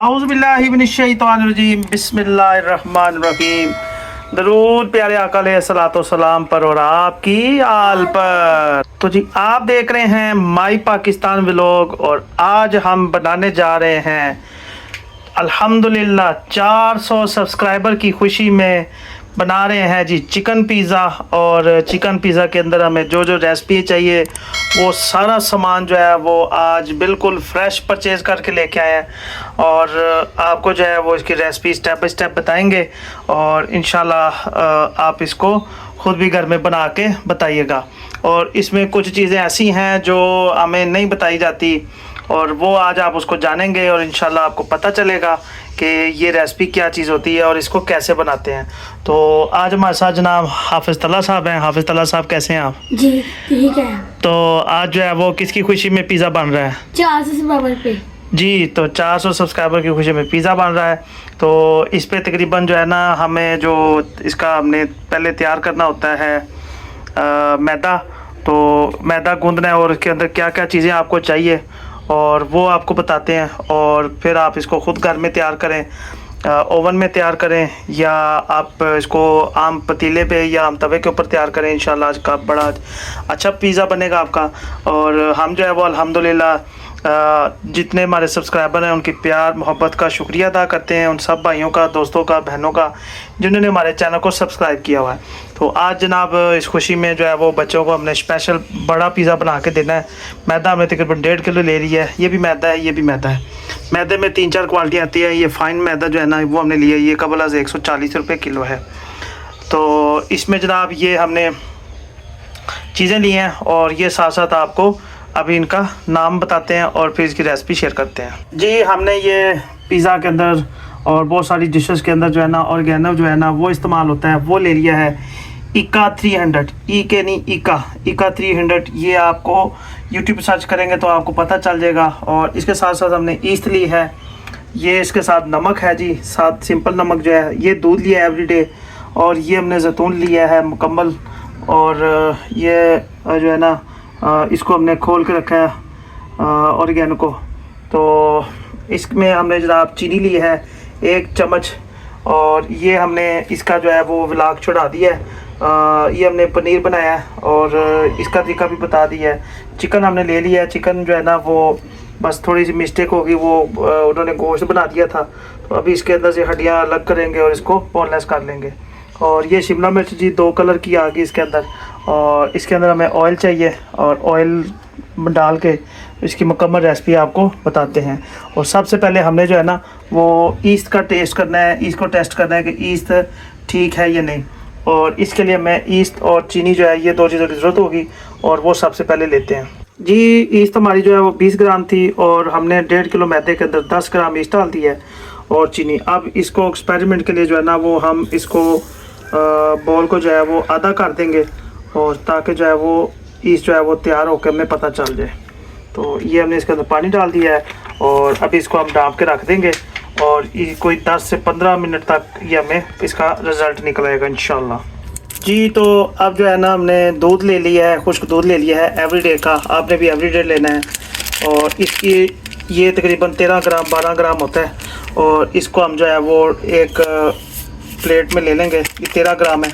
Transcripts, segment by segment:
औज़ुबिल्लाहिमिनश्शैतानिर्रजीम बिस्मिल्लाहिर्रहमानिर्रहीम। दरूद प्यारे आका अलैहिस्सलातो सलाम पर और आपकी आल पर। तो जी आप देख रहे हैं माई पाकिस्तान व्लॉग और आज हम बनाने जा रहे हैं अल्हम्दुलिल्लाह 400 सब्सक्राइबर की खुशी में बना रहे हैं जी चिकन पिज़्ज़ा। और चिकन पिज़्ज़ा के अंदर हमें जो जो रेसिपी चाहिए वो सारा सामान जो है वो आज बिल्कुल फ्रेश परचेज़ करके लेके आए हैं और आपको जो है वो इसकी रेसिपी स्टेप बाय स्टेप बताएंगे और इंशाल्लाह आप इसको ख़ुद भी घर में बना के बताइएगा। और इसमें कुछ चीज़ें ऐसी हैं जो हमें नहीं बताई जाती और वो आज आप उसको जानेंगे और इंशाल्लाह आपको पता चलेगा कि ये रेसिपी क्या चीज़ होती है और इसको कैसे बनाते हैं। तो आज हमारे साथ जनाब हाफिज़ तल्ला साहब हैं। हाफिज़ तल्ला साहब कैसे हैं आप? जी ठीक है। तो आज जो है वो किसकी खुशी में पिज़्ज़ा बन रहा है? 400 सब्सक्राइबर पे जी, तो 400 सब्सक्राइबर की खुशी में पिज़्ज़ा बन रहा है। तो इस पे तकरीबन जो है ना हमें जो इसका हमने पहले तैयार करना होता है मैदा। तो मैदा गूंदना है और इसके अंदर क्या क्या चीज़ें आपको चाहिए और वो आपको बताते हैं और फिर आप इसको ख़ुद घर में तैयार करें, ओवन में तैयार करें या आप इसको आम पतीले पे या आम तवे के ऊपर तैयार करें। इंशाल्लाह आज का बड़ा अच्छा पिज़्ज़ा बनेगा आपका। और हम जो है वो अल्हम्दुलिल्लाह जितने हमारे सब्सक्राइबर हैं उनकी प्यार मोहब्बत का शुक्रिया अदा करते हैं, उन सब भाइयों का, दोस्तों का, बहनों का जिन्होंने हमारे चैनल को सब्सक्राइब किया हुआ है। तो आज जनाब इस खुशी में जो है वो बच्चों को हमने स्पेशल बड़ा पिज़्ज़ा बना के देना है। मैदा हमने तकरीबन 1.5 किलो ले लिया है। ये भी मैदा है, ये भी मैदा है। मैदे में 3-4 क्वालिटियाँ आती है। ये फ़ाइन मैदा जो है ना वो हमने लिया है, ये कबल से 140 रुपये किलो है। तो इसमें जनाब ये हमने चीज़ें ली हैं और ये साथ साथ आपको अभी इनका नाम बताते हैं और फिर इसकी रेसिपी शेयर करते हैं। जी हमने ये पिज़्ज़ा के अंदर और बहुत सारी डिशेस के अंदर जो है ना ऑर्गेनो जो है ना वो इस्तेमाल होता है, वो ले लिया है इका 300। ई के नहीं इका 300। ये आपको यूट्यूब पर सर्च करेंगे तो आपको पता चल जाएगा। और इसके साथ साथ हमने ईस्ट ली है, ये इसके साथ नमक है जी, साथ सिंपल नमक जो है, ये दूध लिया है एवरीडे, और ये हमने जैतून लिया है मुकम्मल। और ये जो है ना इसको हमने खोल के रखा है ऑर्गेनो को। तो इसमें हमने जनाब चीनी ली है 1 चम्मच और ये हमने इसका जो है वो व्लॉग छुड़ा दिया है। ये हमने पनीर बनाया है और इसका तरीका भी बता दिया है। चिकन हमने ले लिया है। चिकन जो है ना वो बस थोड़ी सी मिस्टेक होगी, वो उन्होंने गोश्त बना दिया था, तो अभी इसके अंदर से हड्डियाँ अलग करेंगे और इसको बोनलेस कर लेंगे। और ये शिमला मिर्च जी 2 कलर की आ गई इसके अंदर। और इसके अंदर हमें ऑयल चाहिए और ऑयल डाल के इसकी मुकम्मल रेसिपी आपको बताते हैं। और सबसे पहले हमने जो है ना वो ईस्ट का टेस्ट करना है, ईस्ट को टेस्ट करना है कि ईस्ट ठीक है या नहीं। और इसके लिए हमें ईस्ट और चीनी जो है ये 2 चीज़ों की ज़रूरत होगी और वो सबसे पहले लेते हैं जी। ईस्ट हमारी जो है वो 20 ग्राम थी और हमने 1.5 किलो मैदे के अंदर 10 ग्राम ईस्ट डाल दी है और चीनी। अब इसको एक्सपेरिमेंट के लिए जो है ना वो हम इसको बॉल को जो है वो आधा कर देंगे और ताकि जो है वो ईस्ट जो है वो तैयार होकर हमें पता चल जाए। तो ये हमने इसके अंदर पानी डाल दिया है और अभी इसको हम ढाँप के रख देंगे और ये कोई 10 से 15 मिनट तक ये हमें इसका रिज़ल्ट निकलेगा इंशाल्लाह जी। तो अब जो है ना हमने दूध ले लिया है, खुश्क दूध ले लिया है एवरीडे का। आपने भी एवरीडे लेना है और इसकी ये तकरीबन 13 ग्राम 12 ग्राम होता है। और इसको हम जो है वो एक प्लेट में ले लेंगे। ये 13 ग्राम है।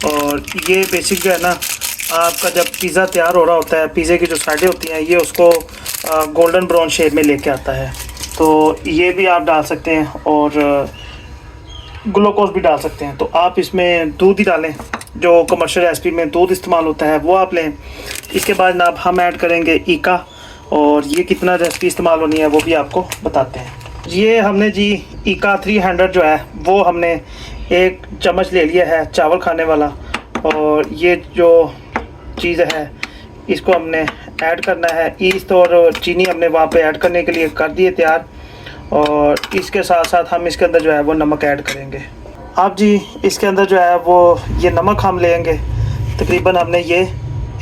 और ये बेसिक जो है ना आपका जब पिज़्ज़ा तैयार हो रहा होता है, पिज़्ज़े की जो साइडें होती हैं ये उसको गोल्डन ब्राउन शेप में लेके आता है। तो ये भी आप डाल सकते हैं और ग्लूकोज भी डाल सकते हैं। तो आप इसमें दूध ही डालें, जो कमर्शियल रेसिपी में दूध इस्तेमाल होता है वो आप लें। इसके बाद जनाब हम ऐड करेंगे ईका और ये कितना रेसिपी इस्तेमाल होनी है वो भी आपको बताते हैं। ये हमने जी ईका 300 जो है वो हमने 1 चम्मच ले लिया है चावल खाने वाला। और ये जो चीज़ है इसको हमने ऐड करना है। ईस्ट और चीनी हमने वहाँ पे ऐड करने के लिए कर दिए तैयार। और इसके साथ साथ हम इसके अंदर जो है वो नमक ऐड करेंगे। अब जी इसके अंदर जो है वो ये नमक हम लेंगे, तकरीबन हमने ये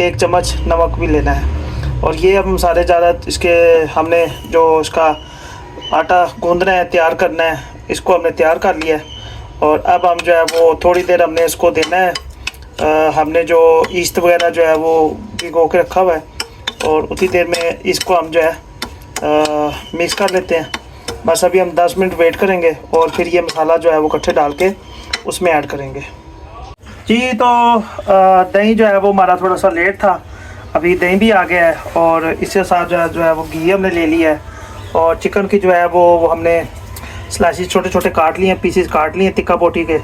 1 चम्मच नमक भी लेना है। और ये अब हम सारे ज़्यादा इसके हमने जो इसका आटा गूंदना है, तैयार करना है, इसको हमने तैयार कर लिया है। और अब हम जो है वो थोड़ी देर हमने इसको देना है। हमने जो ईस्ट वगैरह जो है वो भिगो के रखा हुआ है और उतनी देर में इसको हम जो है मिक्स कर लेते हैं। बस अभी हम 10 मिनट वेट करेंगे और फिर ये मसाला जो है वो इकट्ठे डाल के उसमें ऐड करेंगे। जी तो दही जो है वो हमारा थोड़ा सा लेट था, अभी दही भी आ गया है और इसके साथ जो है वो घी हमने ले लिया है और चिकन की जो है वो हमने स्लाइसिस छोटे छोटे काट लिए हैं, पीसीस काट लिए हैं टिक्का बोटी के।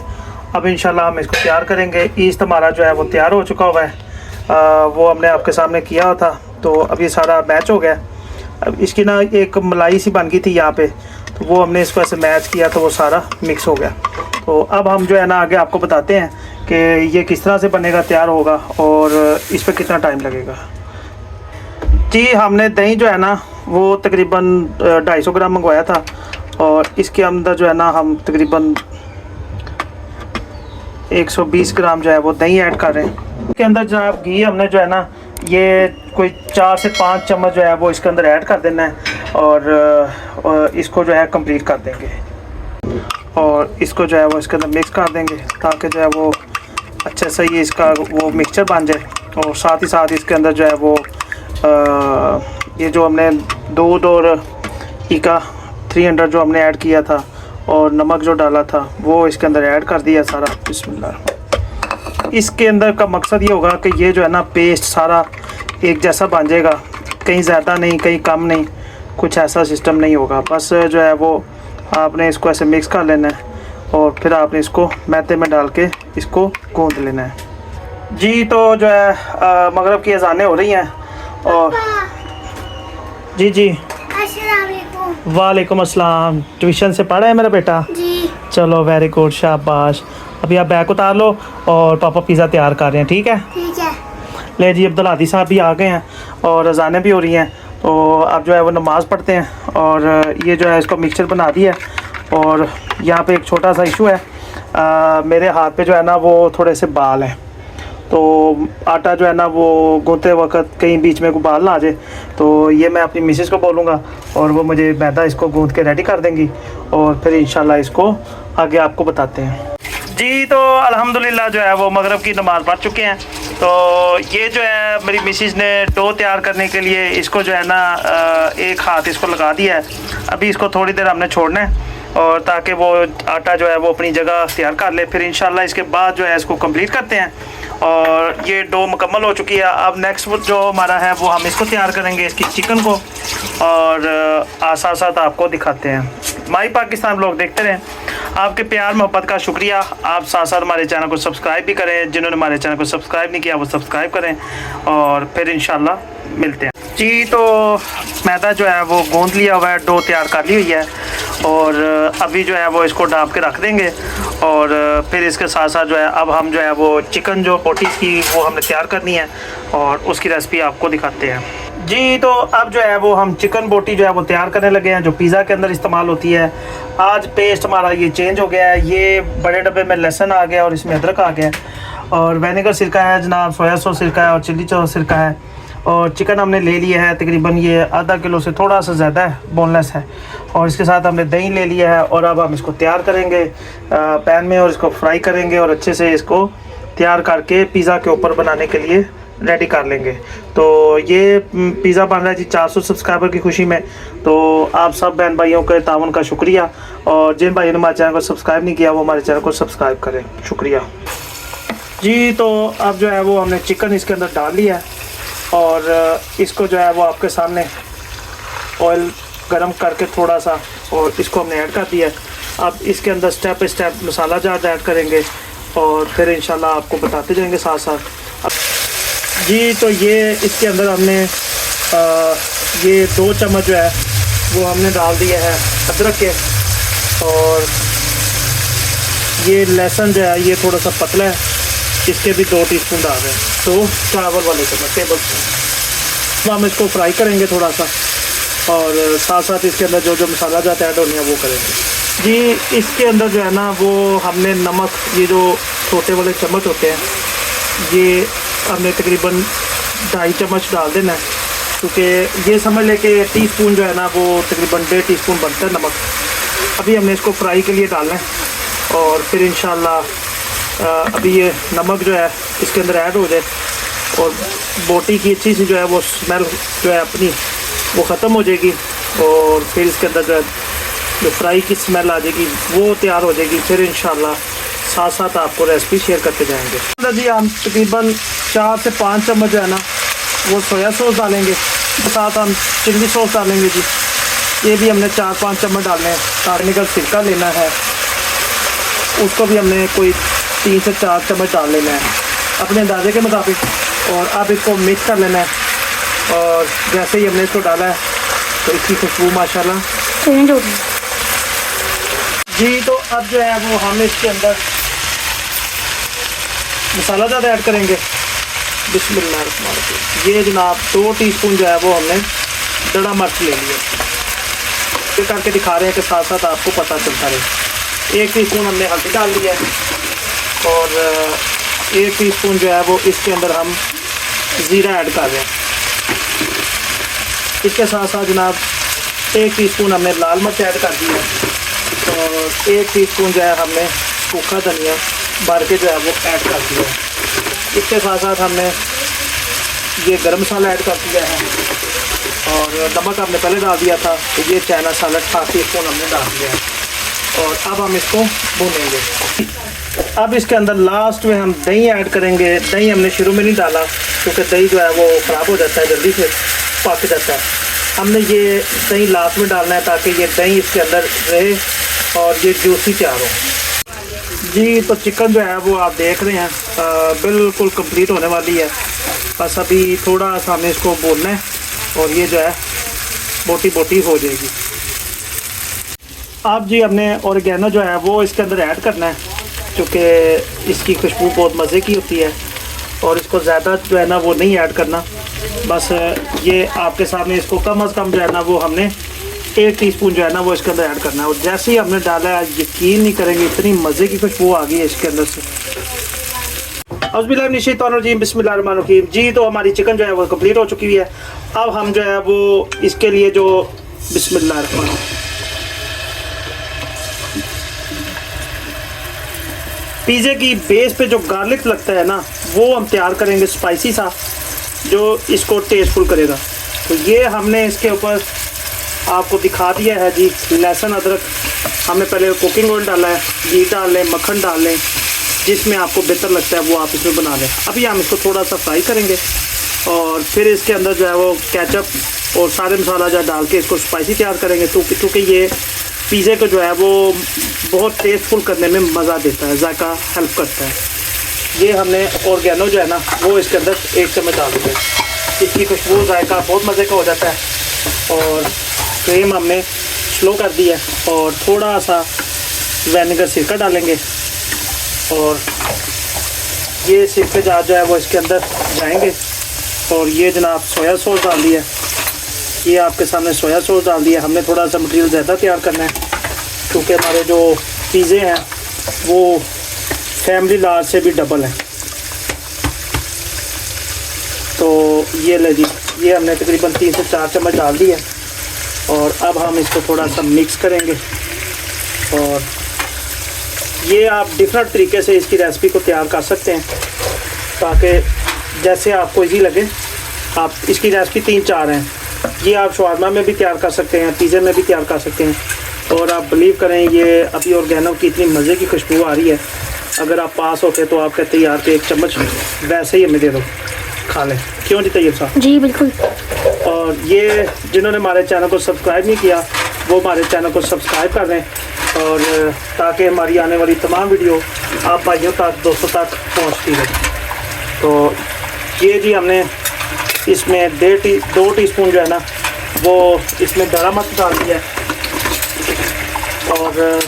अब इंशाल्लाह हम इसको तैयार करेंगे। ईस्ट हमारा जो है वो तैयार हो चुका हुआ है, वो हमने आपके सामने किया हुआ था, तो अब ये सारा मैच हो गया। अब इसकी ना एक मलाई सी बन गई थी यहाँ पे, तो वो हमने इसको ऐसे मैच किया तो वो सारा मिक्स हो गया। तो अब हम जो है ना आगे आपको बताते हैं कि ये किस तरह से बनेगा, तैयार होगा और इस पर कितना टाइम लगेगा। जी हमने दही जो है ना वो तकरीबन 250 ग्राम मंगवाया था और इसके अंदर जो है ना हम तकरीबन 120 ग्राम जो है वो दही ऐड कर रहे हैं। इसके अंदर जो है घी हमने जो है ना ये कोई 4 से 5 चम्मच जो है वो इसके अंदर ऐड कर देना है और इसको जो है कंप्लीट कर देंगे और इसको जो है वो इसके अंदर मिक्स कर देंगे ताकि जो है वो अच्छे से ये इसका वो मिक्सचर बन जाए। और साथ ही साथ इसके अंदर जो है वो ये जो हमने दूध और ईका 300 जो हमने ऐड किया था और नमक जो डाला था वो इसके अंदर ऐड कर दिया सारा। बिस्मिल्लाह। इसके अंदर का मकसद ये होगा कि ये जो है ना पेस्ट सारा एक जैसा बन जाएगा, कहीं ज़्यादा नहीं कहीं कम नहीं, कुछ ऐसा सिस्टम नहीं होगा। बस जो है वो आपने इसको ऐसे मिक्स कर लेना है और फिर आपने इसको मैदे में डाल के इसको गूंद लेना है। जी तो जो है मगरिब की अज़ानें हो रही हैं और जी जी वालेकुम अस्सलाम। ट्यूशन से पढ़ा है मेरा बेटा? जी। चलो वेरी गुड, शाबाश। अभी आप बैग उतार लो और पापा पिज़्ज़ा तैयार कर रहे हैं, ठीक है? ठीक है। ले जी अब्दुल हादी साहब भी आ गए हैं और अज़ानें भी हो रही हैं, तो अब जो है वो नमाज़ पढ़ते हैं। और ये जो है इसको मिक्सचर बना दिया और यहाँ पे एक छोटा सा इशू है, मेरे हाथ पे जो है ना वो थोड़े से बाल हैं, तो आटा जो है ना वो गूंथते वक्त कहीं बीच में कोई बाल ना आ जाए, तो ये मैं अपनी मिसेस को बोलूँगा और वो मुझे मैदा इसको गूंथ के रेडी कर देंगी और फिर इंशाल्लाह इसको आगे आपको बताते हैं। जी तो अल्हम्दुलिल्लाह जो है वो मगरिब की नमाज़ पढ़ चुके हैं। तो ये जो है मेरी मिसेस ने डो तैयार करने के लिए इसको जो है ना एक हाथ इसको लगा दिया है। अभी इसको थोड़ी देर हमने छोड़ना है और ताकि वो आटा जो है वो अपनी जगह तैयार कर ले, फिर इंशाल्लाह इसके बाद जो है इसको कंप्लीट करते हैं। और ये डो मुकम्मल हो चुकी है। अब नेक्स्ट जो हमारा है वो हम इसको तैयार करेंगे, इसकी चिकन को, और साथ साथ आपको दिखाते हैं। माई पाकिस्तान लोग देखते रहें। आपके प्यार मोहब्बत का शुक्रिया। आप साथ साथ हमारे चैनल को सब्सक्राइब भी करें, जिन्होंने हमारे चैनल को सब्सक्राइब नहीं किया वो सब्सक्राइब करें और फिर इंशाल्लाह मिलते हैं। जी तो मैदा जो है वो गूंद लिया हुआ है, डो तैयार कर ली हुई है और अभी जो है वो इसको डाब के रख देंगे और फिर इसके साथ साथ जो है अब हम जो है वो चिकन जो बोटी की वो हमने तैयार करनी है और उसकी रेसिपी आपको दिखाते हैं। जी तो अब जो है वो हम चिकन बोटी जो है वो तैयार करने लगे हैं, जो पिज़्ज़ा के अंदर इस्तेमाल होती है। आज पेस्ट हमारा ये चेंज हो गया है, ये बड़े डब्बे में लहसुन आ गया और इसमें अदरक आ गया और विनेगर सिरका है जनाब, सोया सॉस सिरका है और चिल्ली सॉस सिरका है। और चिकन हमने ले लिया है तकरीबन ये आधा किलो से थोड़ा सा ज़्यादा है, बोनलेस है। और इसके साथ हमने दही ले लिया है और अब हम इसको तैयार करेंगे पैन में और इसको फ्राई करेंगे और अच्छे से इसको तैयार करके पिज़्ज़ा के ऊपर बनाने के लिए रेडी कर लेंगे। तो ये पिज़्ज़ा बन रहा है जी 400 सब्सक्राइबर की खुशी में। तो आप सब बहन भाइयों के ताउन का शुक्रिया और जिन भाइयों ने हमारे चैनल को सब्सक्राइब नहीं किया वो हमारे चैनल को सब्सक्राइब करें, शुक्रिया जी। तो अब जो है वो हमने चिकन इसके अंदर डाल लिया है और इसको जो है वो आपके सामने ऑयल गरम करके थोड़ा सा और इसको हमने ऐड कर दिया है। अब इसके अंदर step by step masala jar add करेंगे और फिर इंशाल्लाह आपको बताते जाएंगे साथ साथ। जी तो ये इसके अंदर हमने ये 2 चम्मच जो है वो हमने डाल दिया है अदरक के और ये लहसुन जो है ये थोड़ा सा पतला है, इसके भी 2 टीस्पून डाल रहे हैं, तो चावल वाले चम्मच टेबल स्पून। तो हम इसको फ्राई करेंगे थोड़ा सा और साथ साथ इसके अंदर जो जो मसाला जाता है ऐड होनी है वो करेंगे। जी इसके अंदर जो है ना वो हमने नमक, ये जो छोटे वाले चम्मच होते हैं ये हमने तकरीबन 2.5 चम्मच डाल देना है, क्योंकि ये समझ ले कि टीस्पून जो है ना वो तकरीबन 1.5 टीस्पून बनता है नमक। अभी हमने इसको फ्राई के लिए डालना है और फिर इंशाल्लाह अभी ये नमक जो है इसके अंदर ऐड हो जाए और बोटी की अच्छी सी जो है वो स्मेल जो है अपनी वो ख़त्म हो जाएगी और फिर इसके अंदर जो है जो फ्राई की स्मेल आ जाएगी वो तैयार हो जाएगी। फिर इंशाल्लाह साथ साथ आपको रेसिपी शेयर करते जाएंगे। जी हम तकरीबन 4 से 5 चम्मच जो है ना वो सोया सॉस डालेंगे, साथ हम चिल्ली सॉस डालेंगे जी। ये भी हमने 4-5 चम्मच डालने हैं। तारने का सिरका लेना है, उसको भी हमने कोई 3 से 4 चम्मच डाल लेना है अपने अंदाजे के मुताबिक। और अब इसको मिक्स कर लेना है। और जैसे ही हमने इसको डाला है तो इसकी खुशबू माशाल्लाह चेंज हो गई जी। तो अब जो है वो हम इसके अंदर मसाला ज़्यादा ऐड करेंगे। बिस्मिल्लाह। ये जनाब 2 टीस्पून जो है वो हमने दड़ा मिर्च ले लिया। ये करके दिखा रहे हैं कि साथ साथ आपको पता चलता रहे। 1 टीस्पून हमने हल्दी डाल दिया है और 1 टीस्पून जो है वो इसके अंदर हम ज़ीरा ऐड कर रहे हैं। इसके साथ साथ जनाब 1 टीस्पून हमने लाल मिर्च ऐड कर दी है और 1 टीस्पून जो है हमने सूखा धनिया भर के जो है वो ऐड कर दिया है। इसके साथ साथ हमने ये गरम मसाला ऐड कर दिया है और नमक हमने पहले डाल दिया था। तो ये चाइना सालट 1/2 टीस्पून हमने डाल दिया है और अब हम इसको भूनेंगे। अब इसके अंदर लास्ट में हम दही ऐड करेंगे। दही हमने शुरू में नहीं डाला क्योंकि दही जो है वो ख़राब हो जाता है, जल्दी से पक जाता है। हमने ये दही लास्ट में डालना है ताकि ये दही इसके अंदर रहे और ये जूसी तैयार हो जी। तो चिकन जो है वो आप देख रहे हैं बिल्कुल कंप्लीट होने वाली है। बस अभी थोड़ा सा हमें इसको भूनना है और ये जो है बोटी बोटी हो जाएगी। अब जी हमने ऑरिगेनो जो है वो इसके अंदर ऐड करना है क्योंकि इसकी खुशबू बहुत मज़े की होती है और इसको ज़्यादा जो है ना वो नहीं ऐड करना। बस ये आपके सामने इसको कम अज़ कम जो है ना वो हमने 1 टीस्पून जो है ना वो इसके अंदर ऐड करना है। और जैसे ही हमने डाला है यकीन नहीं करेंगे इतनी मज़े की खुशबू आ गई है इसके अंदर से। औज़ुबिल्लाहिमिनश्शैतानिर्रजीम बिस्मिल्लाहिर्रहमानिर्रहीम जी। तो हमारी चिकन जो है वो कंप्लीट हो चुकी है। अब हम जो है वो इसके लिए जो बिस्मिल्लाहिर्रहमानिर्रहीम पिज़्ज़े की बेस पे जो गार्लिक लगता है ना वो हम तैयार करेंगे स्पाइसी सा, जो इसको टेस्टफुल करेगा। तो ये हमने इसके ऊपर आपको दिखा दिया है जी। लहसुन अदरक हमने पहले कुकिंग ऑयल डाला है, घी डाल लें, मक्खन डाल लें, जिसमें आपको बेहतर लगता है वो आप इसमें बना लें। अभी हम इसको थोड़ा सा फ्राई करेंगे और फिर इसके अंदर जो है वो केचप और सारे मसाला जो डाल के इसको स्पाइसी तैयार करेंगे। तो क्योंकि ये पिज़्ज़े को जो है वो बहुत टेस्टफुल करने में मज़ा देता है, जायका हेल्प करता है। ये हमने ऑरिगेनो जो है ना वो इसके अंदर 1 चम्मच डाल दिया। इसकी खुशबू जायका बहुत मज़े का हो जाता है। और फ्लेम हमने स्लो कर दी है और थोड़ा सा विनेगर सिरका डालेंगे और ये सिरके जो है वो इसके अंदर जाएंगे। और ये जनाब सोया सॉस डाल दिया। ये आपके सामने सोया सॉस डाल दिया। हमने थोड़ा सा मटेरियल ज़्यादा तैयार करना है क्योंकि हमारे जो पिज़्ज़े हैं वो फैमिली लार्ज से भी डबल हैं। तो ये ले जी, ये हमने तकरीबन 3 से 4 चम्मच डाल दी है और अब हम इसको थोड़ा सा मिक्स करेंगे। और ये आप डिफरेंट तरीके से इसकी रेसिपी को तैयार कर सकते हैं ताकि जैसे आपको इजी लगे। आप इसकी रेसिपी 3-4 हैं। ये आप शवारमा में भी तैयार कर सकते हैं, पिज़्ज़े में भी तैयार कर सकते हैं। और आप बिलीव करें ये अभी ऑर्गेनो की इतनी मज़े की खुशबू आ रही है। अगर आप पास होते तो आप कहते यार कि 1 चम्मच वैसे ही हमें दे दो, खा लें। क्यों जी तैयब साहब? जी बिल्कुल। और ये जिन्होंने हमारे चैनल को सब्सक्राइब नहीं किया वो हमारे चैनल को सब्सक्राइब कर लें और ताकि हमारी आने वाली तमाम वीडियो आप भाइयों तक, दोस्तों तक पहुँचती रहे। तो ये जी हमने इसमें 2 टीस्पून जो है ना वो इसमें दड़ा मिर्च डाल दिया है और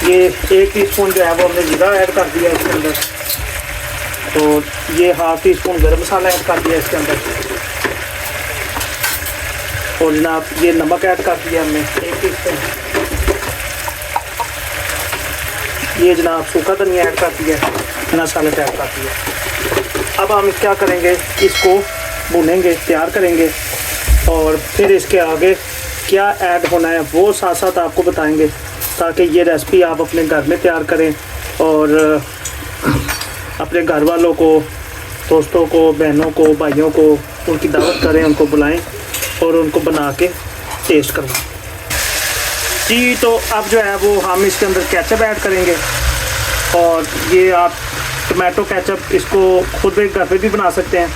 ये 1 टीस्पून जो है वो हमने ज़ीरा ऐड कर दिया इसके अंदर। तो ये 1/2 टीस्पून गरम मसाला ऐड कर दिया इसके अंदर और जनाब ये नमक ऐड कर दिया हमने 1 टीस्पून। ये जनाब सूखा धनिया ऐड कर दिया, चना सालट ऐड कर दिया। अब हम क्या करेंगे, इसको भूनेंगे, तैयार करेंगे और फिर इसके आगे क्या ऐड होना है वो साथ साथ आपको बताएंगे ताकि ये रेसिपी आप अपने घर में तैयार करें और अपने घर वालों को, दोस्तों को, बहनों को, भाइयों को उनकी दावत करें, उनको बुलाएं और उनको बना के टेस्ट करना। जी तो अब जो है वो हम इसके अंदर केचप ऐड करेंगे, और ये आप टमाटो केचप इसको खुद एक घर पे भी बना सकते हैं,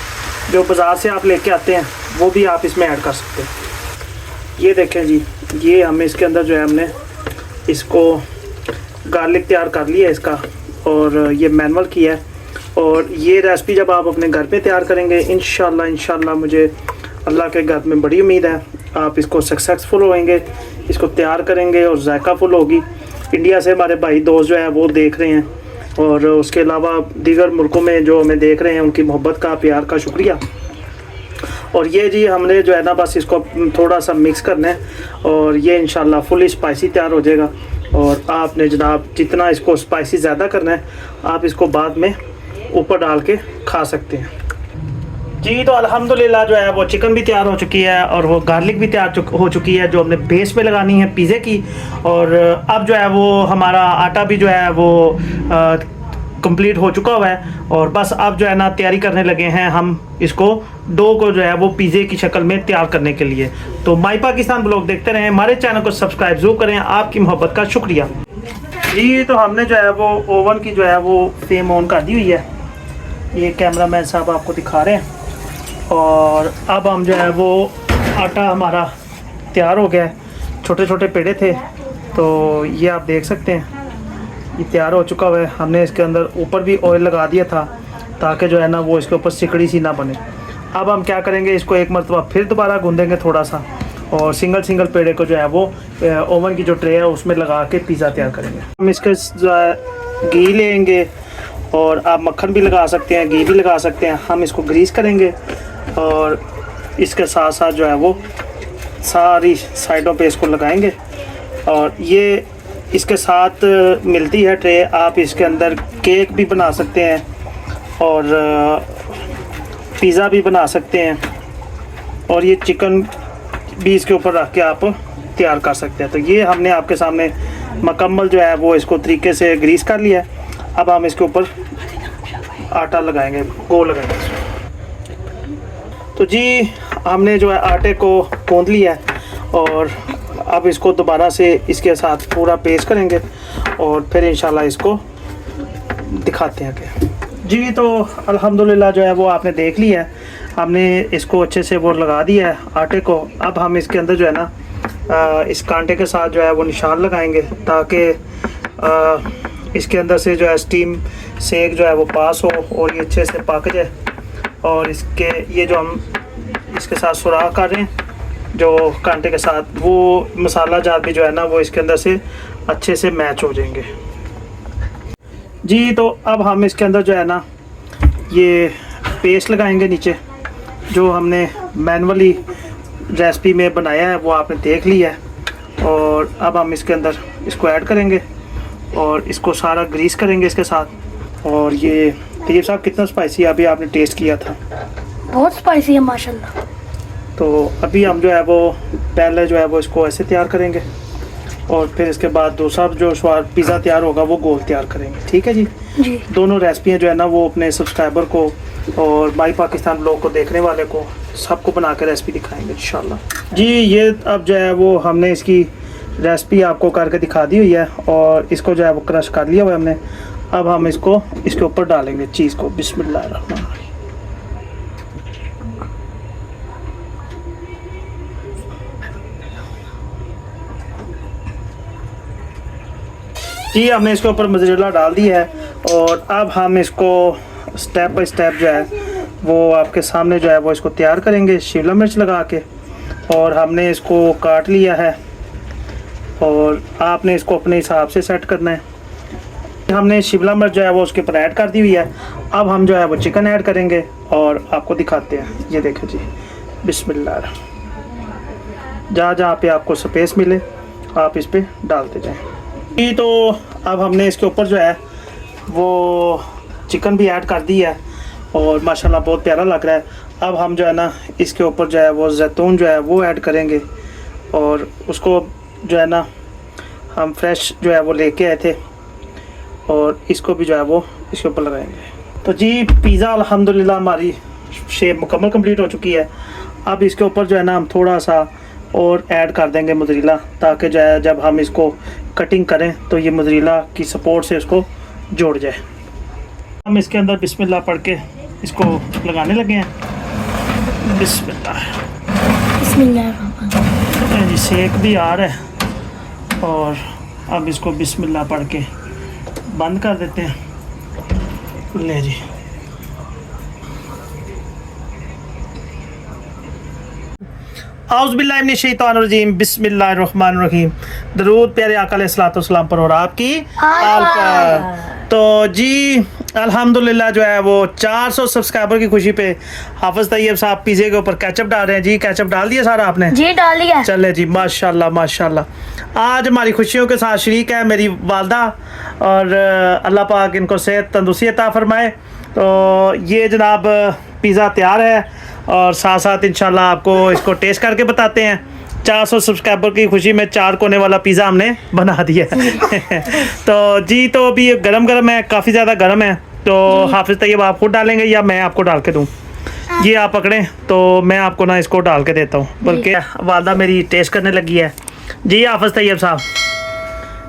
जो बाज़ार से आप लेके आते हैं वो भी आप इसमें ऐड कर सकते हैं। ये देखें जी, ये हमें इसके अंदर जो है हमने इसको गार्लिक तैयार कर लिया है इसका, और ये मैनुअल किया है। और ये रेसिपी जब आप अपने घर पे तैयार करेंगे इंशाल्लाह मुझे अल्लाह के घर में बड़ी उम्मीद है आप इसको सक्सेसफुल होएंगे, इसको तैयार करेंगे और जायका फुल होगी। इंडिया से हमारे भाई दोस्त जो है वो देख रहे हैं, और उसके अलावा दीगर मुल्कों में जो हमें देख रहे हैं उनकी मोहब्बत का, प्यार का शुक्रिया। और ये जी हमने जो है ना बस इसको थोड़ा सा मिक्स करना है, और ये इंशाल्लाह फुली स्पाइसी तैयार हो जाएगा। और आपने जनाब जितना इसको स्पाइसी ज़्यादा करना है आप इसको बाद में ऊपर डाल के खा सकते हैं। जी तो अल्हम्दुलिल्लाह जो है वो चिकन भी तैयार हो चुकी है, और वो गार्लिक भी तैयार हो चुकी है जो हमने बेस पे लगानी है पिज़्ज़े की। और अब जो है वो हमारा आटा भी जो है वो कंप्लीट हो चुका हुआ है, और बस अब जो है ना तैयारी करने लगे हैं हम इसको डो को जो है वो पिज़्ज़े की शक्ल में तैयार करने के लिए। तो माई पाकिस्तान ब्लॉग देखते रहें, हमारे चैनल को सब्सक्राइब जरूर करें, आपकी मोहब्बत का शुक्रिया। जी तो हमने जो है वो ओवन की जो है वो फ्लेम ऑन कर दी हुई है, ये कैमरामैन साहब आपको दिखा रहे हैं। और अब हम जो है वो आटा हमारा तैयार हो गया है, छोटे छोटे पेड़े थे तो ये आप देख सकते हैं ये तैयार हो चुका हुआ है। हमने इसके अंदर ऊपर भी ऑयल लगा दिया था ताकि जो है ना वो इसके ऊपर सिकड़ी सी ना बने। अब हम क्या करेंगे, इसको एक मरतबा फिर दोबारा गूंदेंगे थोड़ा सा, और सिंगल पेड़े को जो है वो ओवन की जो ट्रे है उसमें लगा के पिज़्ज़ा तैयार करेंगे। हम इसके जो है घी लेंगे, और आप मक्खन भी लगा सकते हैं, घी भी लगा सकते हैं। हम इसको ग्रीस करेंगे और इसके साथ साथ जो है वो सारी साइडों पे इसको लगाएंगे। और ये इसके साथ मिलती है ट्रे, आप इसके अंदर केक भी बना सकते हैं और पिज़्ज़ा भी बना सकते हैं, और ये चिकन भी इसके ऊपर रख के आप तैयार कर सकते हैं। तो ये हमने आपके सामने मुकम्मल जो है वो इसको तरीके से ग्रीस कर लिया है। अब हम इसके ऊपर आटा लगाएंगे, गोल लगाएंगे। तो जी हमने जो है आटे को गूंद लिया है, और अब इसको दोबारा से इसके साथ पूरा पेस्ट करेंगे, और फिर इंशाल्लाह इसको दिखाते हैं कि जी। तो अल्हम्दुलिल्लाह जो है वो आपने देख लिया है, हमने इसको अच्छे से वो लगा दिया है आटे को। अब हम इसके अंदर जो है ना इस कांटे के साथ जो है वो निशान लगाएंगे, ताकि इसके अंदर से जो है स्टीम सेक जो है वो पास हो और ये अच्छे से पक जाए। और इसके ये जो हम इसके साथ सुराख कर रहे हैं जो कांटे के साथ, वो मसाला जात भी जो है ना वो इसके अंदर से अच्छे से मैच हो जाएंगे। जी तो अब हम इसके अंदर जो है ना ये पेस्ट लगाएंगे नीचे, जो हमने मैनुअली रेसिपी में बनाया है वो आपने देख लिया है। और अब हम इसके अंदर इसको ऐड करेंगे और इसको सारा ग्रीस करेंगे इसके साथ। और ये तैयब साहब कितना स्पाइसी अभी आपने टेस्ट किया था? बहुत स्पाइसी है माशाल्लाह। तो अभी हम जो है वो पहले जो है वो इसको ऐसे तैयार करेंगे, और फिर इसके बाद दूसरा जो स्वाद पिज़्ज़ा तैयार होगा वो गोल तैयार करेंगे। ठीक है जी। दोनों रेसिपियाँ जो है ना वो अपने सब्सक्राइबर को और माई पाकिस्तान ब्लॉग को देखने वाले को सबको बना के रेसिपी दिखाएंगे इंशाल्लाह। जी ये अब जो है वो हमने इसकी रेसिपी आपको करके दिखा दी हुई है, और इसको जो है वो क्रश कर लिया हुआ है हमने। अब हम इसको इसके ऊपर डालेंगे चीज़ को। बिस्मिल्लाहिर्रहमानिर्रहीम। जी हमने इसके ऊपर मोज़रेला डाल दी है, और अब हम इसको स्टेप बाय स्टेप जो है वो आपके सामने जो है वो इसको तैयार करेंगे शिमला मिर्च लगा के। और हमने इसको काट लिया है, और आपने इसको अपने हिसाब से सेट करना है। हमने शिमला मिर्च जो है वो उसके ऊपर ऐड कर दी हुई है। अब हम जो है वो चिकन ऐड करेंगे और आपको दिखाते हैं। ये देखें जी, बिस्मिल्लाह। जहाँ जहाँ पे आपको स्पेस मिले आप इस पर डालते जाएँ। जी तो अब हमने इसके ऊपर जो है वो चिकन भी ऐड कर दी है, और माशाल्लाह बहुत प्यारा लग रहा है। अब हम जो है ना इसके ऊपर जो है वो जैतून जो है वो ऐड करेंगे, और उसको जो है ना हम फ्रेश जो है वो लेके आए थे, और इसको भी जो है वो इसके ऊपर लगाएंगे। तो जी पिज़्ज़ा अल्हम्दुलिल्लाह हमारी शेप मुकम्मल कंप्लीट हो चुकी है। अब इसके ऊपर जो है ना हम थोड़ा सा और ऐड कर देंगे मोज़रेला, ताकि जो है जब हम इसको कटिंग करें तो ये मोज़रेला की सपोर्ट से इसको जोड़ जाए। हम इसके अंदर बिस्मिल्लाह पढ़ के इसको लगाने लगे हैं। बिस्मिल्लाह। बिस्मिल्लाह। जी सेक भी आ रहा है और अब इसको बिस्मिल्लाह पढ़ के बंद कर देते हैं। ले जी, औज़ुबिल्लाहिमिनश्शैतानिर्रजीम, बिस्मिल्लाहिर्रहमानिर्रहीम। दरूद प्यारे आका अलैहिस्सलातु वस्सलाम पर और आपकी आल पर। तो जी अल्हम्दुलिल्लाह जो है वो 400 सब्सक्राइबर की खुशी पे हाफिज़ तैयब साहब पिज़्ज़े के ऊपर केचप डाल रहे हैं। जी केचप डाल दिया सारा आपने? जी डाल दिया। चले जी, माशाल्लाह माशाल्लाह। आज हमारी खुशियों के साथ शरीक है मेरी वालदा, और अल्लाह पाक इनको सेहत तंदुरुस्ती अता फरमाए। तो ये जनाब पिज़्ज़ा तैयार है और साथ साथ इंशाल्लाह आपको इसको टेस्ट करके बताते हैं। 400 सब्सक्राइबर की खुशी में 4 कोने वाला पिज़्ज़ा हमने बना दिया है। तो जी तो अभी ये गरम गरम है, काफ़ी ज़्यादा गरम है। तो हाफिज़ तैयब आप खुद डालेंगे या मैं आपको डाल के दूँ? ये आप पकड़ें तो मैं आपको ना इसको डाल के देता हूँ, बल्कि वालदा मेरी टेस्ट करने लगी है। जी हाफिज़ तैयब साहब,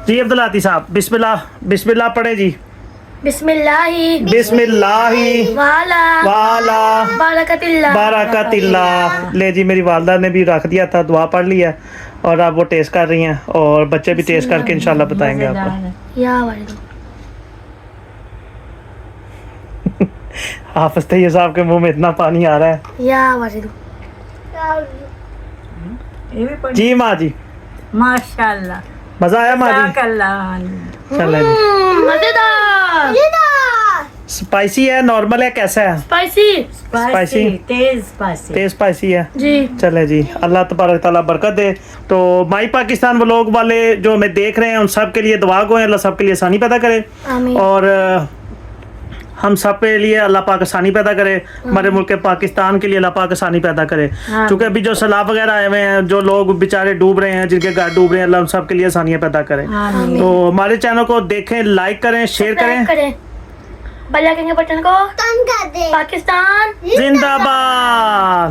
जी अब्दुल आती साहब, बिस्मिल्लाह बिस्मिल्लाह पढ़े जी। बिस्मिल्लाही बिस्मिल्लाही वाला वाला बरकतिल्लाह। बरकतिल्लाह। ले जी, मेरी वालदा ने भी रख दिया था, दुआ पढ़ लिया और अब वो टेस्ट कर रही हैं और बच्चे भी टेस्ट करके इंशाल्लाह बताएंगे आपको। या वालिद। हाफिज़ तैयब साहब के मुंह में इतना पानी आ रहा है। या वालिद। जी माँ जी, माशाल्लाह, मज़ा आया माँ जी? चले जी। मजेदार। स्पाइसी है, नॉर्मल है, कैसा है? स्पाइसी। स्पाइसी? तेज स्पाइसी। तेज स्पाइसी है। जी चले जी, अल्लाह तबारक ताला बरकत दे। तो माई पाकिस्तान व्लॉग वाले जो हमें देख रहे हैं उन सब के लिए दुआ गो है, अल्लाह सब के लिए आसानी पैदा करे आमीन। और हम सब के लिए अल्लाह पाक आसानी पैदा करे। हमारे मुल्क पाकिस्तान के लिए अल्लाह पाक आसानी पैदा करे, क्योंकि अभी जो सैलाब वगैरह आए हुए हैं, जो लोग बेचारे डूब रहे हैं, जिनके घर डूब रहे हैं, अल्लाह उन सब के लिए आसानियाँ पैदा करे। तो हमारे चैनल को देखें, लाइक करें, शेयर करें, बल्ला के बटन को पाकिस्तान जिंदाबाद।